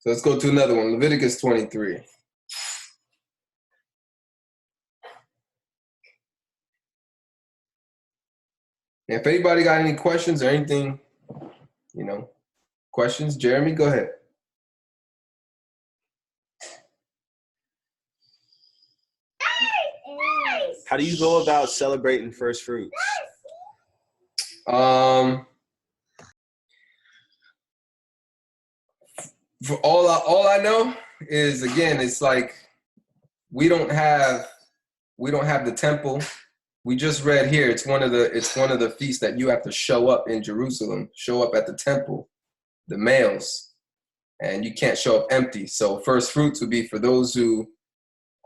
So let's go to another one, Leviticus 23. If anybody got any questions or anything, questions, Jeremy, go ahead. How do you go about celebrating first fruits? For all I know is, again, it's like we don't have the temple. We just read here, it's one of the feasts that you have to show up in Jerusalem, show up at the temple, the males, and you can't show up empty. So first fruits would be for those who,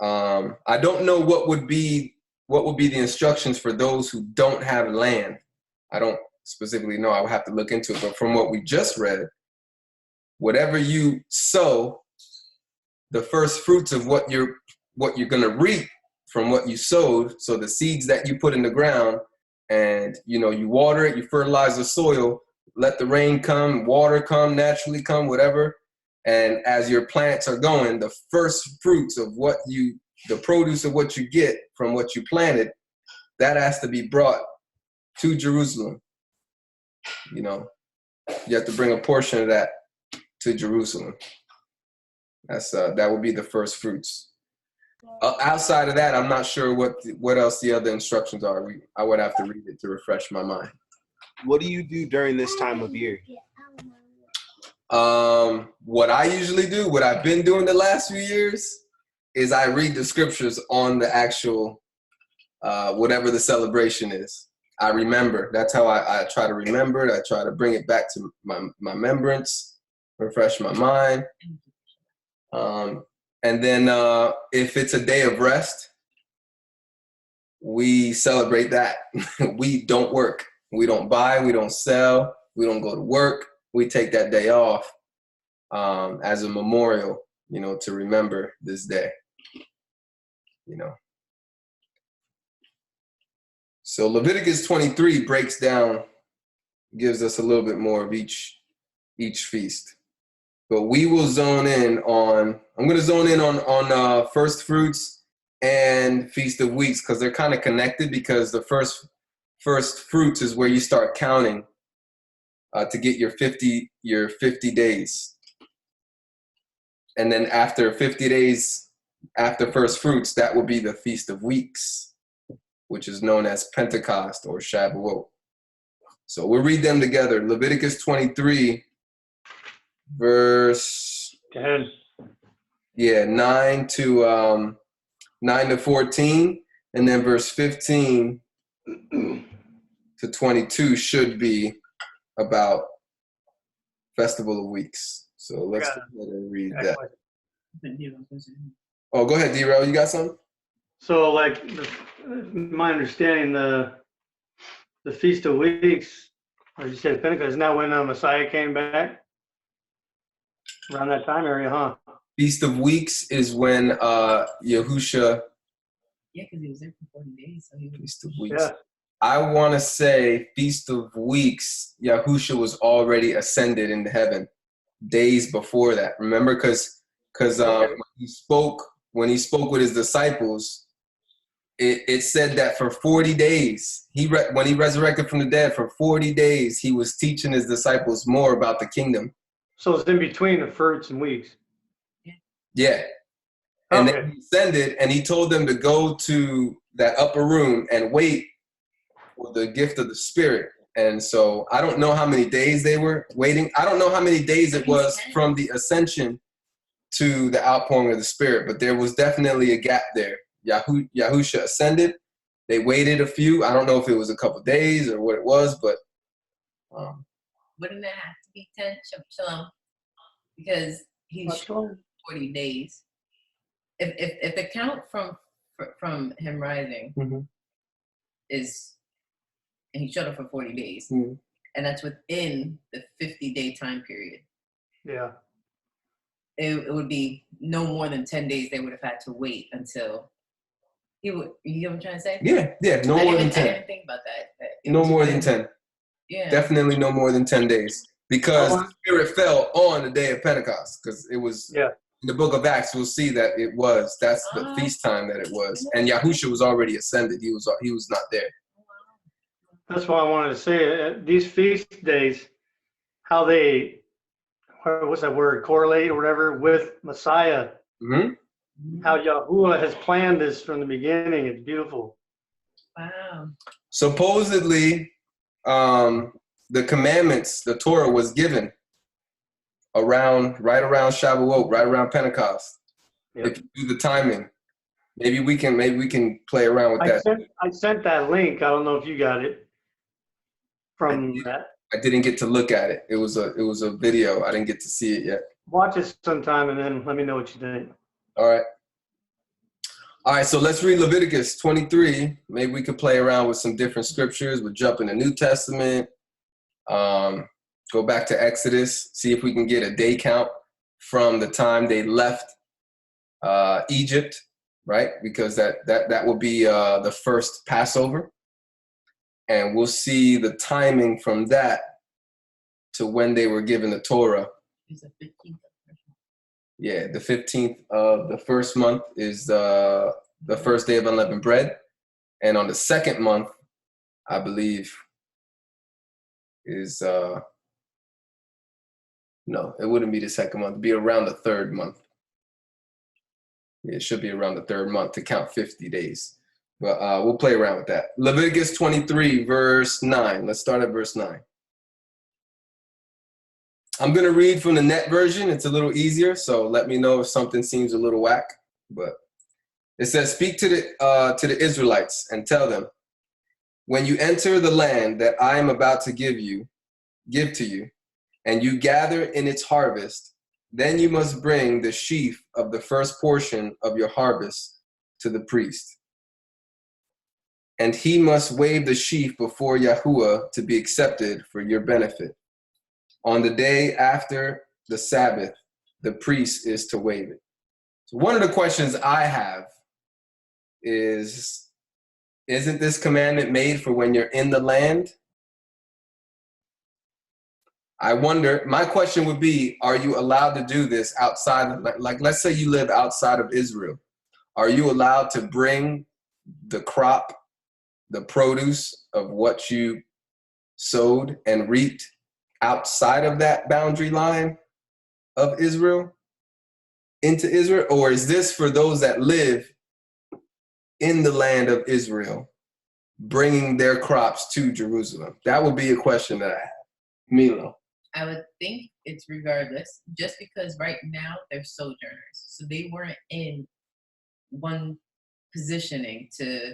I don't know what would be the instructions for those who don't have land. I don't specifically know. I would have to look into it. But from what we just read, whatever you sow, the first fruits of what you're going to reap from what you sowed, so the seeds that you put in the ground, and you water it, you fertilize the soil, let the rain come, water come, naturally come, whatever. And as your plants are going, the first fruits of the produce of what you get from what you planted, that has to be brought to Jerusalem. You have to bring a portion of that to Jerusalem. That would be the first fruits. Outside of that, I'm not sure what else the other instructions are. I would have to read it to refresh my mind. What do you do during this time of year? What I usually do, what I've been doing the last few years, is I read the scriptures on the actual, whatever the celebration is. I remember. That's how I try to remember it. I try to bring it back to my remembrance, refresh my mind. And then if it's a day of rest, we celebrate that. We don't work. We don't buy. We don't sell. We don't go to work. We take that day off as a memorial, to remember this day. So Leviticus 23 breaks down, gives us a little bit more of each feast. But we will I'm going to zone in on first fruits and Feast of Weeks, because they're kind of connected, because the first fruits is where you start counting to get your 50 days. And then after 50 days, after first fruits, that will be the Feast of Weeks, which is known as Pentecost or Shavuot. So we'll read them together. Leviticus 23, verse 10. 9 to 14, and then verse 15 to 22 should be about Festival of Weeks. So let's go ahead and read that. Oh, go ahead, D-Rail. You got something? So, my understanding, the Feast of Weeks, as you said, Pentecost, is now when Messiah came back? Around that time area, huh? Feast of Weeks is when Yahusha. Yeah, because he was there for 40 days. So Feast of Weeks. Yeah. I want to say Feast of Weeks, Yahusha was already ascended into heaven days before that. Remember, because when he spoke with his disciples, it said that for 40 days, when he resurrected from the dead, for 40 days, he was teaching his disciples more about the kingdom. So it's in between the fruits and weeks. Yeah. And then he ascended, and he told them to go to that upper room and wait for the gift of the Spirit. And so I don't know how many days they were waiting. I don't know how many days it was from the ascension to the outpouring of the Spirit, but there was definitely a gap there. Yahusha ascended. They waited a few. I don't know if it was a couple days or what it was, but wouldn't it have to be 10 Shalom? Because he's 40 days. If the count from him rising is, and he showed up for 40 days, and that's within the 50-day time period. Yeah. It would be no more than 10 days they would have had to wait until he would. You get what I'm trying to say? Yeah, no more than 10. I didn't think about that. No more than 10. Yeah. Definitely no more than 10 days. because the Spirit fell on the day of Pentecost. Because it was in the book of Acts, we'll see that that's the feast time that it was, and Yahusha was already ascended. He was not there. That's why I wanted to say these feast days, how they, what's that word, correlate or whatever with Messiah. Mm-hmm. How Yahuwah has planned this from the beginning. It's beautiful. Wow. Supposedly, the commandments, the Torah was given right around Shavuot, right around Pentecost. Yep. If you do the timing, maybe we can play around with that. I sent that link. I don't know if you got it from that. I didn't get to look at it. It was a video. I didn't get to see it yet. Watch it sometime and then let me know what you think. All right, so let's read Leviticus 23. Maybe we could play around with some different scriptures. We'll jump in the New Testament, go back to Exodus, see if we can get a day count from the time they left Egypt, right? Because that will be the first Passover. And we'll see the timing from that to when they were given the Torah. It's the 15th. Yeah, the 15th of the first month is the first day of unleavened bread. And on the second month, I believe, is, no, it wouldn't be the second month. It'd be around the third month. Yeah, it should be around the third month to count 50 days. But we'll play around with that. Leviticus 23, verse 9. Let's start at verse 9. I'm going to read from the net version. It's a little easier, so let me know if something seems a little whack. But it says, speak to the Israelites and tell them, when you enter the land that I am about to give to you, and you gather in its harvest, then you must bring the sheaf of the first portion of your harvest to the priest. And he must wave the sheaf before Yahuwah to be accepted for your benefit. On the day after the Sabbath, the priest is to wave it. So one of the questions I have is, isn't this commandment made for when you're in the land? I wonder, my question would be, are you allowed to do this outside of, like let's say you live outside of Israel. Are you allowed to bring the crop, the produce of what you sowed and reaped outside of that boundary line of Israel into Israel? Or is this for those that live in the land of Israel, bringing their crops to Jerusalem? That would be a question that I have. Milo. I would think it's regardless, just because right now they're sojourners. So they weren't in one positioning to,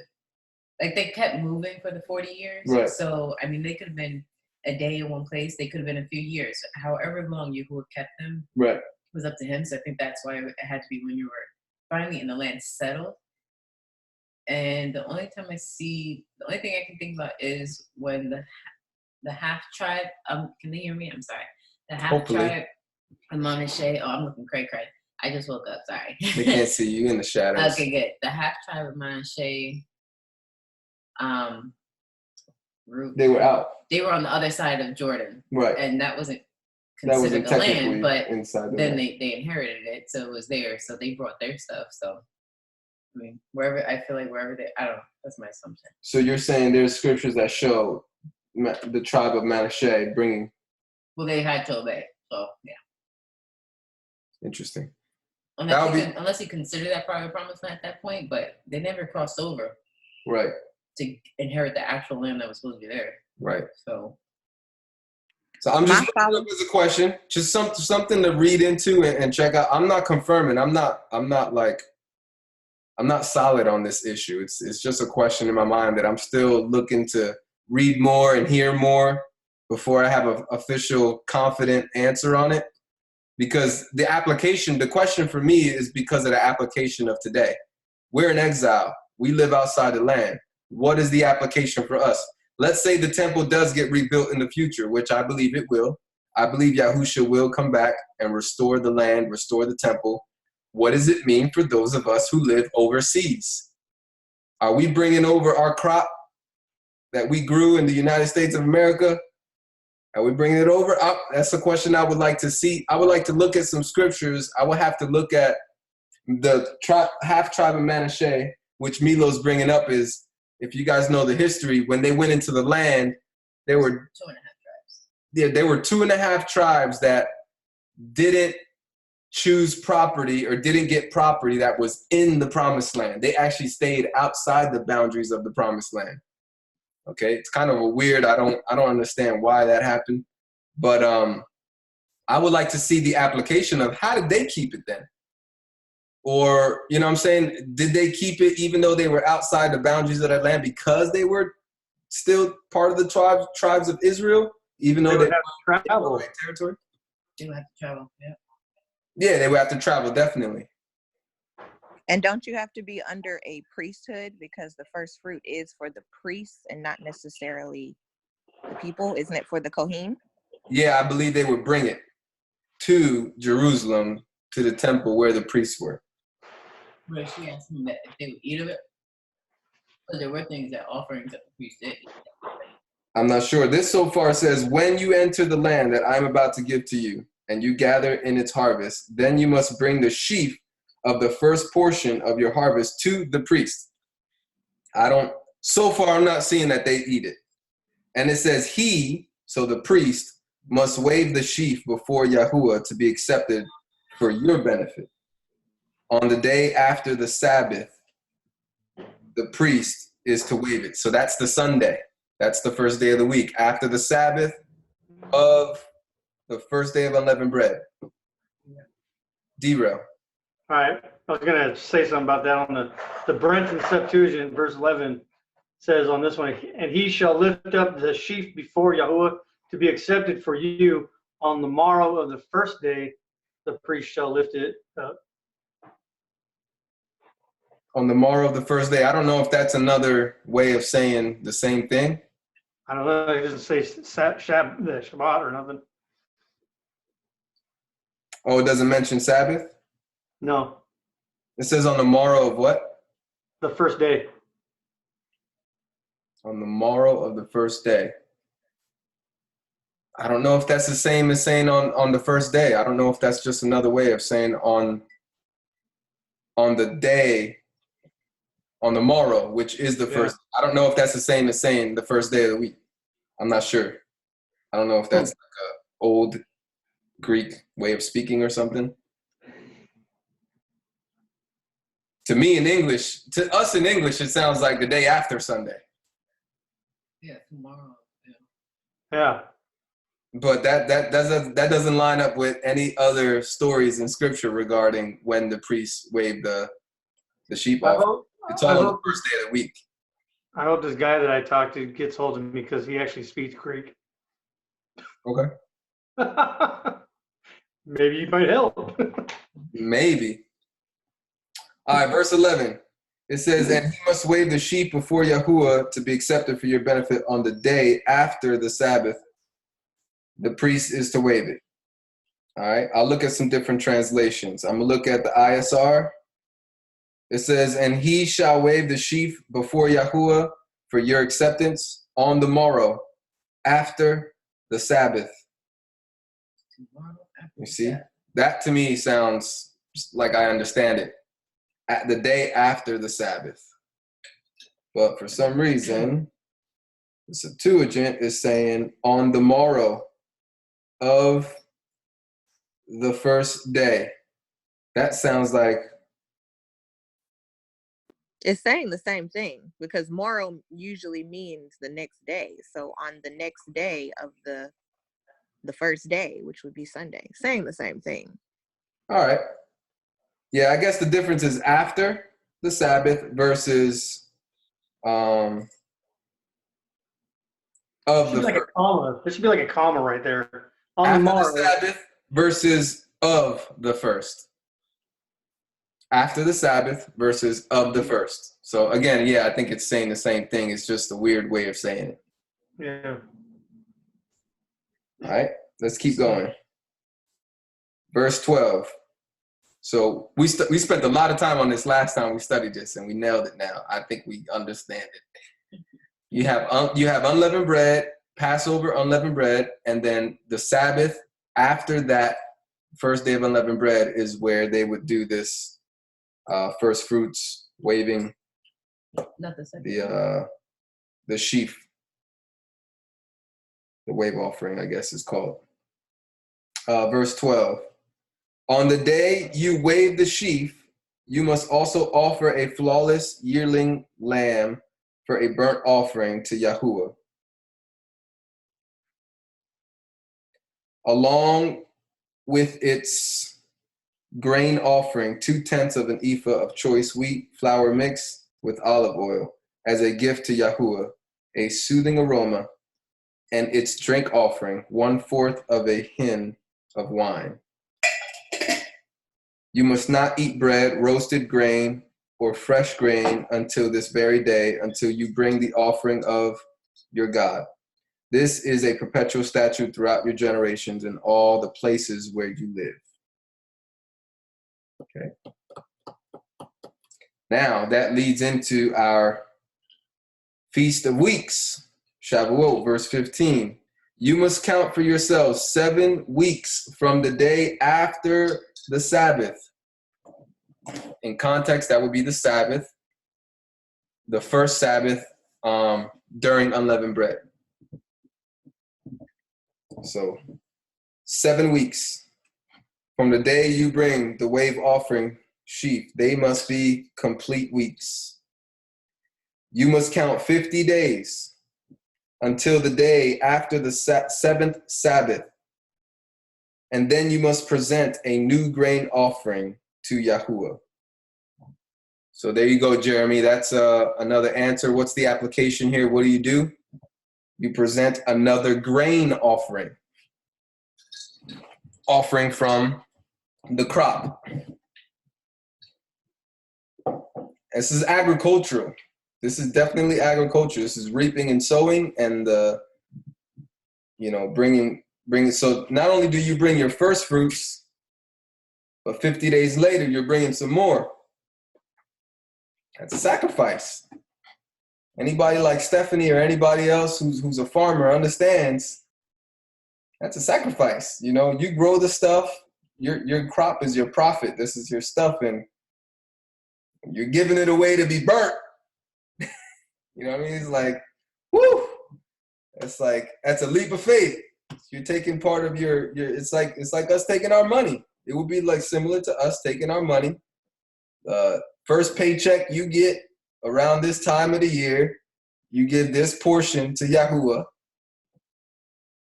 like, they kept moving for the 40 years. Right. So, I mean, they could have been a day in one place. They could have been a few years. However long Yahuwah kept them, Right, was up to him. So I think that's why it had to be when you were finally in the land settled. And the only thing I can think about is when the half tribe, can they hear me? I'm sorry. The half Hopefully. tribe of Manasseh, I'm looking cray. I just woke up, sorry. They can't see you in the shadows. Okay, good. The half tribe of Manasseh, They were out. They were on the other side of Jordan. Right. And that wasn't considered the land, but inside the then land. they inherited it, so it was there. So they brought their stuff. So, I mean, wherever I don't know. That's my assumption. So you're saying there's scriptures that show the tribe of Manasseh bringing. Well, they had to obey. So, yeah. Interesting. Unless you consider that part of the promised land at that point, but they never crossed over. Right. To inherit the actual land that was supposed to be there. Right. So I'm just looking up as a question, just something to read into and check out. I'm not confirming. I'm not solid on this issue. It's just a question in my mind that I'm still looking to read more and hear more before I have an official, confident answer on it. Because the question for me is because of the application of today. We're in exile. We live outside the land. What is the application for us? Let's say the temple does get rebuilt in the future, which I believe it will. I believe Yahusha will come back and restore the land, restore the temple. What does it mean for those of us who live overseas? Are we bringing over our crop that we grew in the United States of America Are we bringing it over? That's a question I would like to see. I would like to look at some scriptures. I would have to look at the half tribe of Manasseh, which Milo's bringing up. Is, if you guys know the history, when they went into the land, there were 2.5 tribes. Yeah, there were 2.5 tribes that didn't choose property or didn't get property that was in the promised land. They actually stayed outside the boundaries of the promised land. Okay, it's kind of a weird. I don't understand why that happened, but I would like to see the application of how did they keep it then, or you know what I'm saying, did they keep it even though they were outside the boundaries of that land because they were still part of the tribes of Israel, even though they would have to travel. right territory. They would have to travel. Yeah. Yeah, they would have to travel, definitely. And don't you have to be under a priesthood, because the first fruit is for the priests and not necessarily the people? Isn't it for the Kohen? Yeah, I believe they would bring it to Jerusalem, to the temple where the priests were. But she asked him that if they would eat of it. Because there were things that offerings that the priest did eat. I'm not sure. This so far says, when you enter the land that I'm about to give to you, and you gather in its harvest, then you must bring the sheaf of the first portion of your harvest to the priest. So far I'm not seeing that they eat it. And it says he, so the priest, must wave the sheaf before Yahuwah to be accepted for your benefit. On the day after the Sabbath, the priest is to wave it. So that's the Sunday. That's the first day of the week. After the Sabbath of the first day of unleavened bread. D-Rail. All right. I was going to say something about that on the Brenton Septuagint, verse 11 says on this one, and he shall lift up the sheaf before Yahuwah to be accepted for you on the morrow of the first day, the priest shall lift it up. On the morrow of the first day. I don't know if that's another way of saying the same thing. I don't know. It doesn't say Shabbat or nothing. Oh, it doesn't mention Sabbath? No, It says on the morrow of what? the first day. On the morrow of the first day. I don't know if that's the same as saying on the first day. I don't know if that's just another way of saying on the day, on the morrow, which is the first. I don't know if that's the same as saying the first day of the week. I'm not sure. I don't know if that's like a old Greek way of speaking or something. To me in English, to us in English, it sounds like the day after Sunday. Yeah, tomorrow. Yeah. But that doesn't line up with any other stories in Scripture regarding when the priests waved the sheep off. It's all on the first day of the week. I hope this guy that I talked to gets hold of me because he actually speaks Greek. Okay. Maybe you might help. Maybe. All right, verse 11. It says, and he must wave the sheep before Yahuwah to be accepted for your benefit on the day after the Sabbath. The priest is to wave it. All right, I'll look at some different translations. I'm going to look at the ISR. It says, and he shall wave the sheaf before Yahuwah for your acceptance on the morrow after the Sabbath. You see, that to me sounds like I understand it. At the day after the Sabbath. But for some reason, the Septuagint is saying on the morrow of the first day. That sounds like It's saying the same thing, because morrow usually means the next day. So on the next day of the first day, which would be Sunday, saying the same thing. all right. Yeah, I guess the difference is after the Sabbath versus of the like a comma. There should be like a comma right there. On after the morrow. the Sabbath versus of the first. After the Sabbath versus of the first. So again, yeah, I think it's saying the same thing. It's just a weird way of saying it. Yeah. All right, let's keep going. Verse 12. So we spent a lot of time on this last time we studied this, and we nailed it now. I think we understand it. You have unleavened bread Passover, unleavened bread, and then the Sabbath after that first day of unleavened bread is where they would do this first fruits waving Not the second. the sheaf, the wave offering, I guess is called. Verse 12. On the day you wave the sheaf, you must also offer a flawless yearling lamb for a burnt offering to Yahuwah. Along with its grain offering, 2/10 of an ephah of choice wheat flour mixed with olive oil as a gift to Yahuwah, a soothing aroma, and its drink offering, 1/4 of a hin of wine. You must not eat bread, roasted grain, or fresh grain until this very day, until you bring the offering of your God. This is a perpetual statute throughout your generations in all the places where you live. Okay. Now that leads into our Feast of Weeks, Shavuot, verse 15. You must count for yourselves 7 weeks from the day after the Sabbath. In context, that would be the Sabbath, the first Sabbath during unleavened bread. So 7 weeks from the day you bring the wave offering sheaf, they must be complete weeks. You must count 50 days until the day after the 7th Sabbath. And then you must present a new grain offering to Yahuwah. So there you go, Jeremy. That's another answer. What's the application here? What do? You present another grain offering. Offering from the crop. This is agricultural. This is definitely agriculture. This is reaping and sowing and bringing. So not only do you bring your first fruits, but 50 days later, you're bringing some more. That's a sacrifice. Anybody like Stephanie or anybody else who's a farmer understands that's a sacrifice. You know, you grow the stuff, your crop is your profit. This is your stuff, and you're giving it away to be burnt. You know what I mean? It's like, whoo! It's like, that's a leap of faith. You're taking part of your it's like us taking our money. It would be like similar to us taking our money. First paycheck you get around this time of the year, you give this portion to Yahuwah.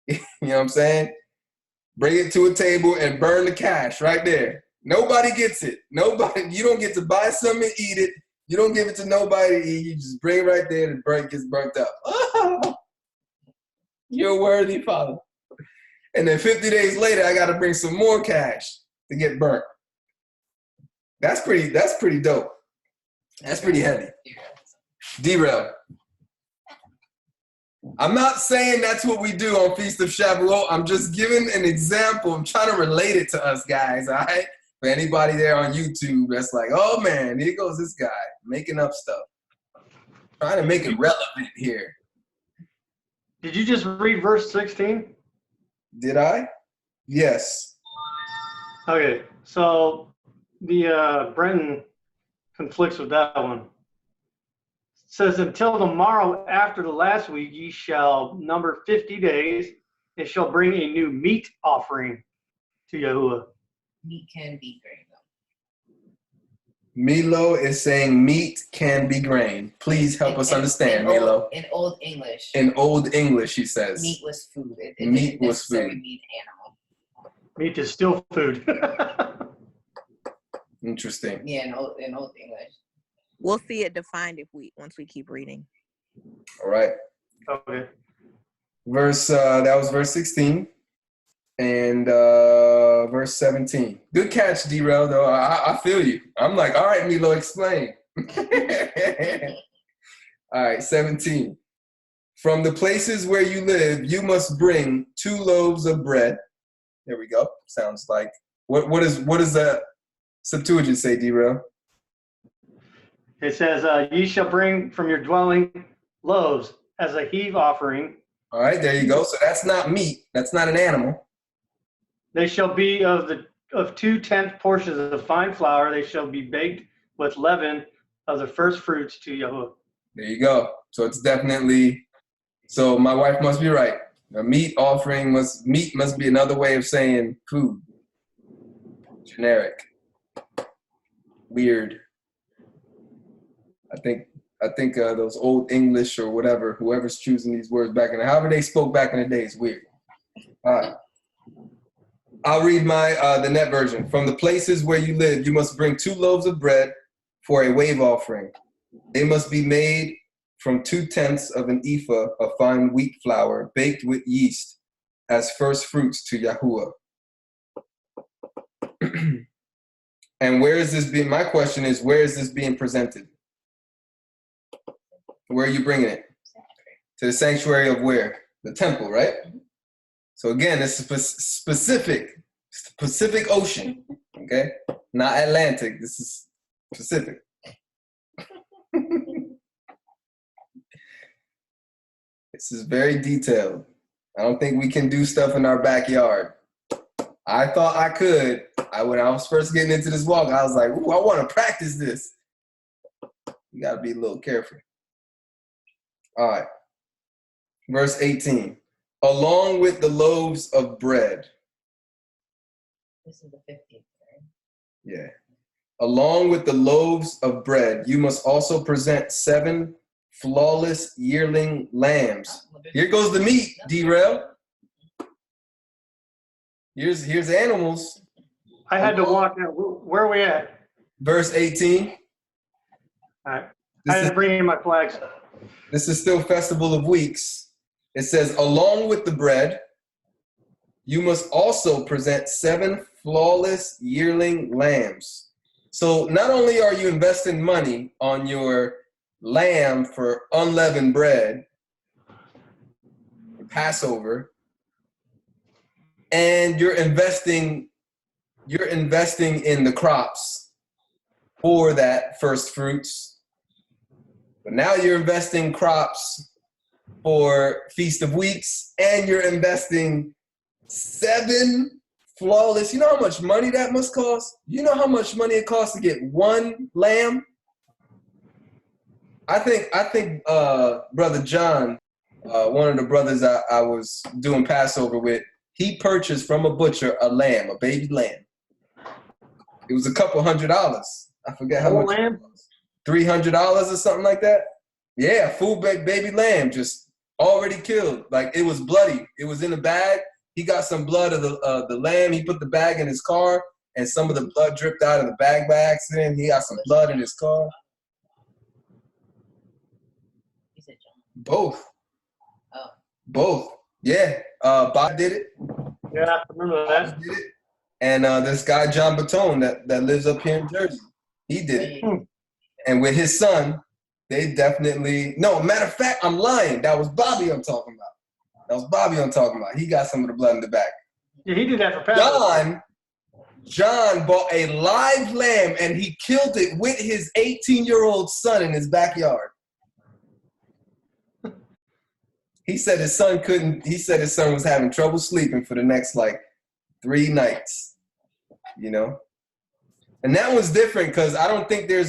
You know what I'm saying? Bring it to a table and burn the cash right there. Nobody gets it. Nobody. You don't get to buy something and eat it. You don't give it to nobody to eat. You just bring it right there and it gets burnt up. Oh, you're worthy, Father. And then 50 days later, I got to bring some more cash to get burnt. That's pretty dope. That's pretty heavy. Derail. I'm not saying that's what we do on Feast of Shavuot. I'm just giving an example. I'm trying to relate it to us guys, all right? For anybody there on YouTube that's like, oh man, here goes this guy making up stuff. Trying to make it relevant here. Did you just read verse 16? Did I? Yes. Okay, so the Brenton conflicts with that one. It says, until the morrow after the last week, ye shall number 50 days, and shall bring a new meat offering to Yahuwah. Meat can be grain, though. Milo is saying meat can be grain. Please help us understand, Milo. In Old English. In Old English, he says. Meat was food. Meat was food. Meat animal. Meat is still food. Interesting. Yeah, in Old English. We'll see it defined once we keep reading. All right. Okay. That was verse 16 and verse 17. Good catch, D-Rel, though. I feel you. I'm like, all right, Milo, explain. All right, 17. From the places where you live, you must bring 2 loaves of bread. There we go. Sounds like, what does the Septuagint say, D-Rel? It says, ye shall bring from your dwelling loaves as a heave offering, All right, there you go. So that's not meat. That's not an animal. They shall be of 2/10 portions of fine flour. They shall be baked with leaven of the first fruits to Yahuwah. There you go. So it's definitely, so my wife must be right. A meat must be another way of saying food. Generic. Weird. I think those old English or whatever, whoever's choosing these words back in, however they spoke back in the day is weird. All right. I'll read the net version. From the places where you live, you must bring 2 loaves of bread for a wave offering. They must be made from 2/10 of an ephah of fine wheat flour, baked with yeast as first fruits to Yahuwah. And where is this being? My question is, where is this being presented? Where are you bringing it? To the sanctuary of where? The temple, right? So again, it's specific. It's the Pacific Ocean, okay? Not Atlantic. This is Pacific. This is very detailed. I don't think we can do stuff in our backyard. I thought I could. When I was first getting into this walk, I was like, ooh, I want to practice this. You got to be a little careful. All right. Verse 18. Along with the loaves of bread. This is the 15th, right? Yeah. Along with the loaves of bread, you must also present 7 flawless yearling lambs. Here goes the meat, D-Rail. Here's animals. I had to walk out. Where are we at? Verse 18. All right. I had to bring in my flags. This is still Festival of Weeks. It says, along with the bread, you must also present 7 flawless yearling lambs. So not only are you investing money on your lamb for unleavened bread, Passover, and you're investing in the crops for that first fruits. But now you're investing crops for Feast of Weeks, and you're investing 7 flawless. You know how much money that must cost? You know how much money it costs to get 1 lamb? I think Brother John, one of the brothers I was doing Passover with, he purchased from a butcher a lamb, a baby lamb. It was a couple $100. I forget how much. Lamb? $300 or something like that. Yeah, full baby lamb, just already killed. Like, it was bloody. It was in a bag. He got some blood of the lamb. He put the bag in his car, and some of the blood dripped out of the bag by accident. He got some blood in his car. You said John. Both. Oh. Both. Yeah. Bob did it. Yeah, I remember that. Did it. And this guy, John Batone, that lives up here in Jersey, he did it. And with his son, they definitely, no, matter of fact, I'm lying. That was Bobby I'm talking about. He got some of the blood in the back. Yeah, he did that for Passover. John bought a live lamb and he killed it with his 18-year-old son in his backyard. He said his son was having trouble sleeping for the next 3 nights, you know? And that was different because I don't think there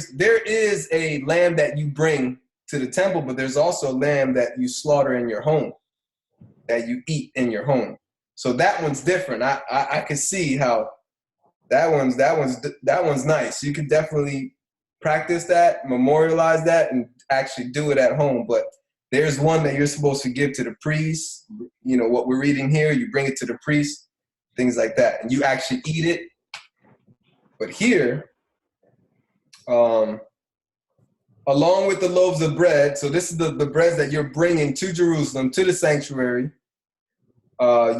is a lamb that you bring to the temple, but there's also a lamb that you slaughter in your home, that you eat in your home. So that one's different. I could see how that one's nice. You could definitely practice that, memorialize that, and actually do it at home. But there's one that you're supposed to give to the priest. You know, what we're reading here, you bring it to the priest, things like that. And you actually eat it. But here, along with the loaves of bread, so this is the bread that you're bringing to Jerusalem, to the sanctuary,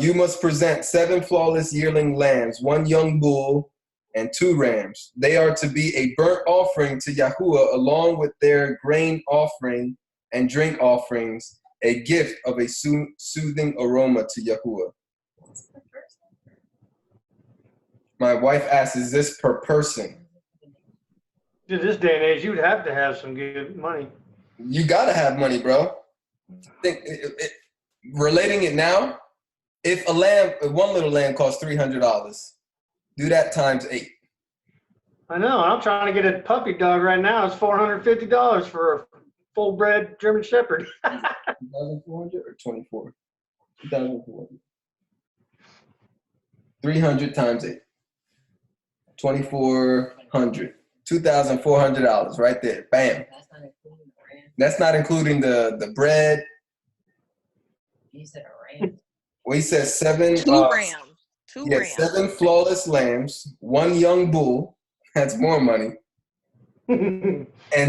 you must present 7 flawless yearling lambs, 1 young bull, and 2 rams. They are to be a burnt offering to Yahuwah, along with their grain offering and drink offerings, a gift of a soothing aroma to Yahuwah. My wife asks, is this per person? In this day and age, you'd have to have some good money. You gotta have money, bro. relating it now, if one little lamb costs $300, do that times 8. I know. I'm trying to get a puppy dog right now. It's $450 for a full-bred German Shepherd. 2,400 or 24? 2,400. 300 times 8. 2,400. $2,400 right there. Bam. That's not including the rand. That's not including the bread. You said a rand. Well, he says 7. 2 rams. 2 Yeah, rams. 7 flawless lambs, 1 young bull. That's more money. And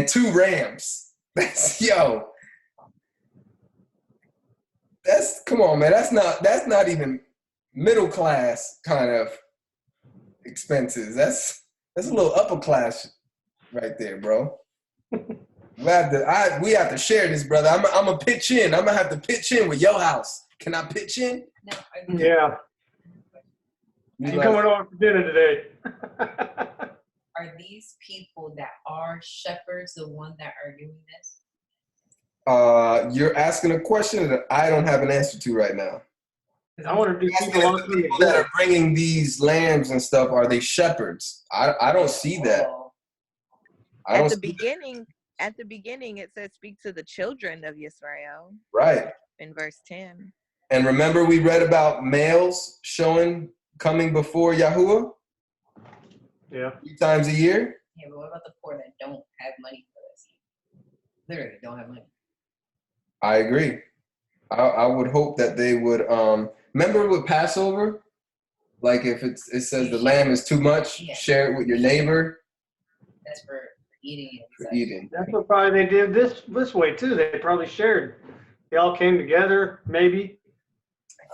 2 rams. That's come on, man. That's not even middle class kind of expenses. That's a little upper class right there, bro. We have to share this, brother. I'm gonna pitch in. I'm gonna have to pitch in with your house. Can I pitch in? No, Yeah. You You like- coming over for dinner today? are these people that are shepherds the one that are doing this? You're asking a question that I don't have an answer to right now. I wonder if these Asking people if the people that are bringing these lambs and stuff, are they shepherds? I don't see that. Oh, I don't At the see that. beginning, it says, "Speak to the children of Yisrael" Right. in verse 10. And remember we read about males coming before Yahuwah Yeah. 3 times a year? yeah, but what about the poor that don't have money for this? Literally don't have money. I agree. I would hope that they would remember with Passover, like if it says the lamb is too much, Yeah. share it with your neighbor That's for eating and for such. eating. That's what probably they did this way too. They probably shared. They all came together, maybe.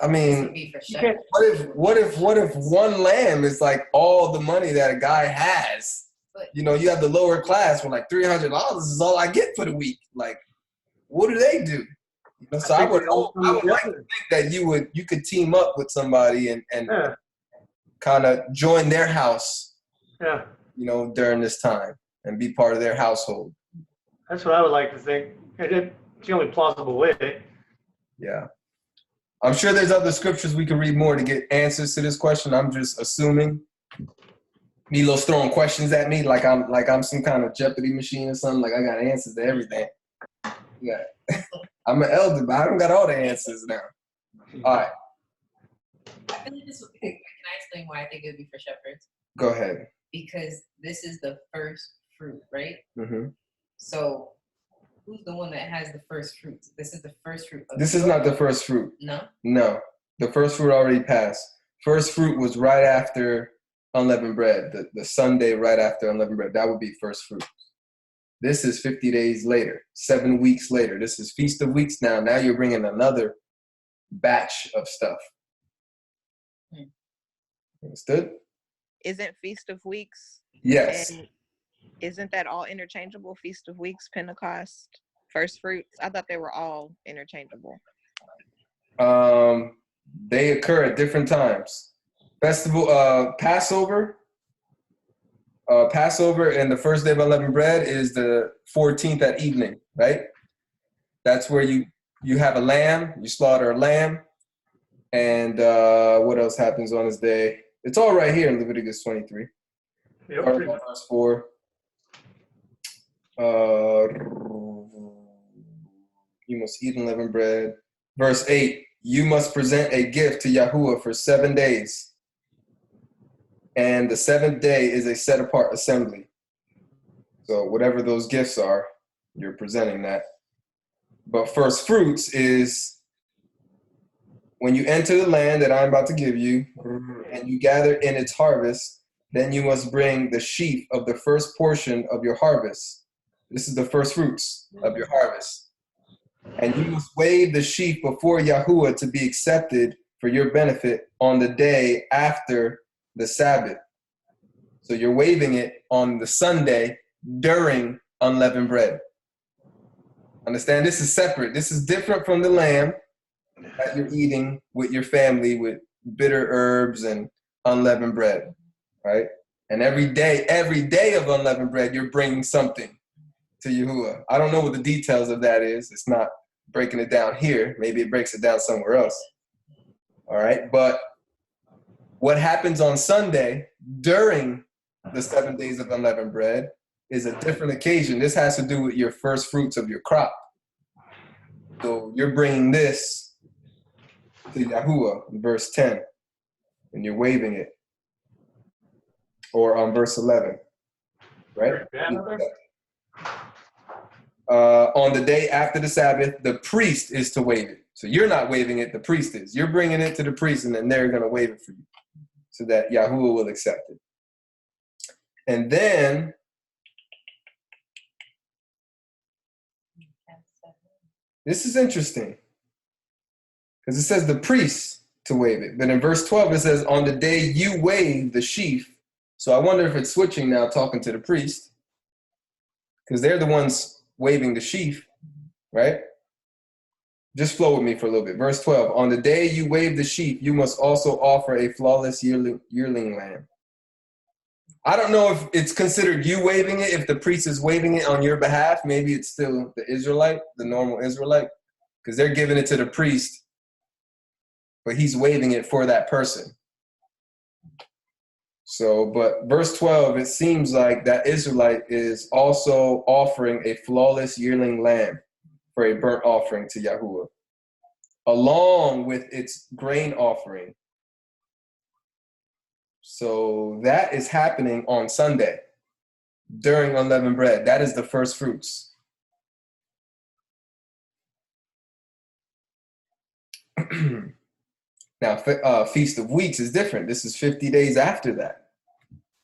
I This mean, would be for You can't- shepherds. what if one lamb is like all the money that a guy has? But You know, you have the lower class where like $300 is all I get for the week. Like, what do they do? You know, so I think would they all come like to together. think that you could team up with somebody and Yeah. kind of join their house, Yeah. you know, during this time and be part of their household. That's what I would like to think. It's the only plausible way. Yeah. I'm sure there's other scriptures we can read more to get answers to this question. I'm just assuming. Milo's throwing questions at me like I'm some kind of Jeopardy machine or something. Like I got answers to everything. Yeah. I'm an elder, but I don't got all the answers now. All right, I feel like this would be, can I explain why I think it would be for shepherds? go ahead. Because this is the first fruit, right? hmm So who's the one that has the first fruits? This is the first fruit. Of This is not the first fruit. No? No, the first fruit already passed. First fruit was right after unleavened bread, the Sunday right after unleavened bread. That would be first fruit. This is 50 days later, 7 weeks later. This is Feast of Weeks now. Now you're bringing another batch of stuff. Understood? Isn't Feast of Weeks? Yes. And isn't that all interchangeable? Feast of Weeks, Pentecost, first fruits? I thought they were all interchangeable. They occur at different times. Passover and the first day of unleavened bread is the 14th at evening, right? That's where you have a lamb, you slaughter a lamb, and what else happens on this day? It's all right here in Leviticus 23. Yep. Verse 4. You must eat unleavened bread. Verse 8, you must present a gift to Yahuwah for 7 days. And the 7th day is a set apart assembly. So whatever those gifts are, you're presenting that. But first fruits is when you enter the land that I'm about to give you, and you gather in its harvest, then you must bring the sheaf of the first portion of your harvest. This is the first fruits of your harvest. And you must wave the sheaf before Yahuwah to be accepted for your benefit on the day after the Sabbath. So you're waving it on the Sunday during unleavened bread. Understand? This is separate. This is different from the lamb that you're eating with your family with bitter herbs and unleavened bread, right? And every day of unleavened bread, you're bringing something to Yahuwah. I don't know what the details of that is. It's not breaking it down here. Maybe it breaks it down somewhere else. All right. But what happens on Sunday during the 7 days of unleavened bread is a different occasion. This has to do with your first fruits of your crop. So you're bringing this to Yahuwah in verse 10, and you're waving it. Or on verse 11, right? On the day after the Sabbath, the priest is to wave it. So you're not waving it, the priest is. You're bringing it to the priest, and then they're going to wave it for you so that Yahuwah will accept it. And then, this is interesting, because it says the priest to wave it. But in verse 12, it says, on the day you wave the sheaf. So I wonder if it's switching now, talking to the priest, because they're the ones waving the sheaf, right? Just flow with me for a little bit. Verse 12, on the day you wave the sheaf, you must also offer a flawless yearling lamb. I don't know if it's considered you waving it, if the priest is waving it on your behalf. Maybe it's still the Israelite, the normal Israelite, because they're giving it to the priest, but he's waving it for that person. So, but verse 12, it seems like that Israelite is also offering a flawless yearling lamb for a burnt offering to Yahuwah, along with its grain offering. So that is happening on Sunday during unleavened bread. That is the first fruits. Now, Feast of Weeks is different. This is 50 days after that.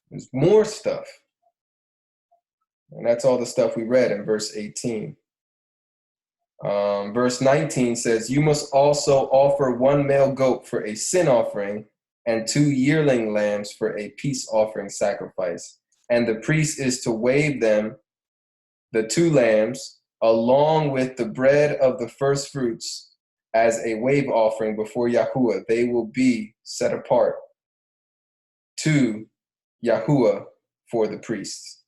There's more stuff. And that's all the stuff we read in verse 18. Verse 19 says, you must also offer one male goat for a sin offering and 2 yearling lambs for a peace offering sacrifice. And the priest is to wave them, the 2 lambs, along with the bread of the first fruits as a wave offering before Yahuwah. They will be set apart to Yahuwah for the priests.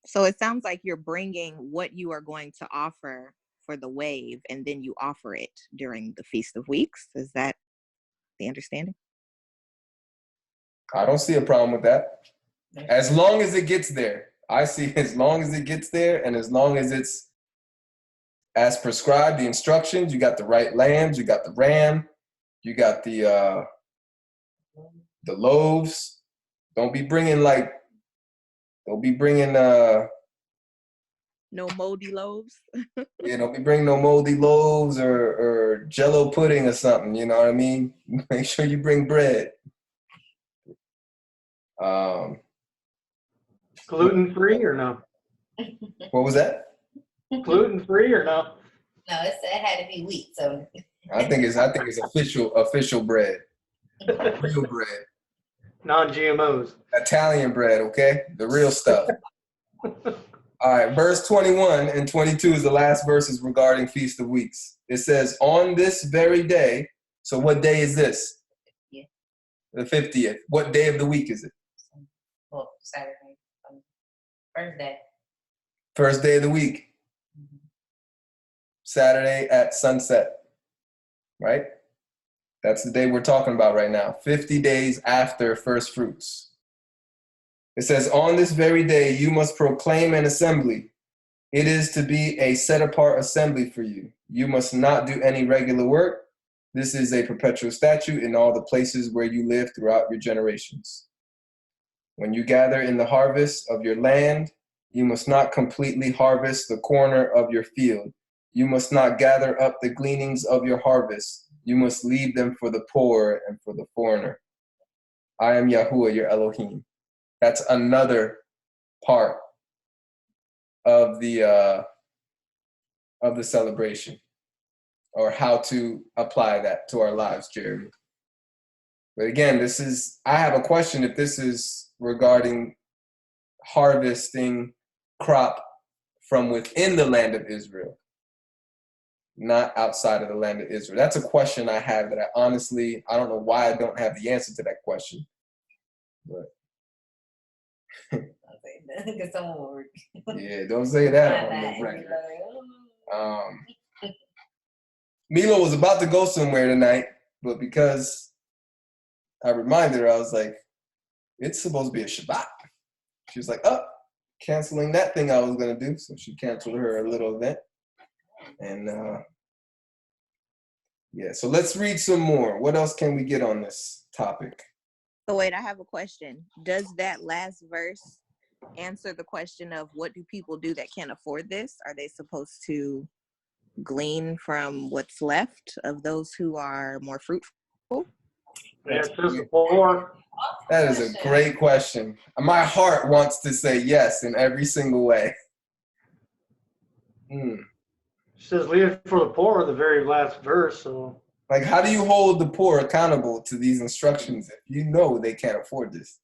So it sounds like you're bringing what you are going to offer for the wave, and then you offer it during the Feast of Weeks. Is that the understanding? I don't see a problem with that. As long as it gets there. I see as long as it gets there, and as long as it's as prescribed, the instructions, you got the right lambs, you got the ram, you got the loaves. Don't be bringing no moldy loaves. Yeah, don't be bringing no moldy loaves or Jello pudding or something. You know what I mean? Make sure you bring bread. Gluten-free or no? What was that? Gluten-free or no? No, it had to be wheat. So I think it's official bread, real bread, Non-GMOs. Italian bread. Okay, the real stuff. All right, verse 21 and 22 is the last verses regarding Feast of Weeks. It says, on this very day, so what day is this? Yeah. The 50th. What day of the week is it? Well, Saturday. First day. First day of the week. Mm-hmm. Saturday at sunset, right? That's the day we're talking about right now. 50 days after first fruits. It says, on this very day, you must proclaim an assembly. It is to be a set-apart assembly for you. You must not do any regular work. This is a perpetual statute in all the places where you live throughout your generations. When you gather in the harvest of your land, you must not completely harvest the corner of your field. You must not gather up the gleanings of your harvest. You must leave them for the poor and for the foreigner. I am Yahuwah, your Elohim. That's another part of the celebration, or how to apply that to our lives, Jeremy. But again, I have a question if this is regarding harvesting crop from within the land of Israel, not outside of the land of Israel. That's a question I have that I don't know why I don't have the answer to that question. But because someone will work. Yeah, don't say that on the record. Milo was about to go somewhere tonight, but because I reminded her, I was like, it's supposed to be a Shabbat. She was like, oh, canceling that thing I was going to do. So she canceled her little event. And yeah, so let's read some more. What else can we get on this topic? So wait, I have a question. Does that last verse answer the question of what do people do that can't afford this? Are they supposed to glean from what's left of those who are more fruitful? Yeah, it's just the poor. That is a great question. My heart wants to say yes in every single way. It says leave it for the poor, the very last verse. So Like, how do you hold the poor accountable to these instructions if you know they can't afford this?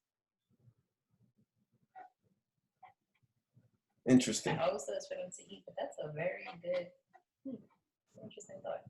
Interesting. I also it's for them to eat, but that's a very good, interesting thought.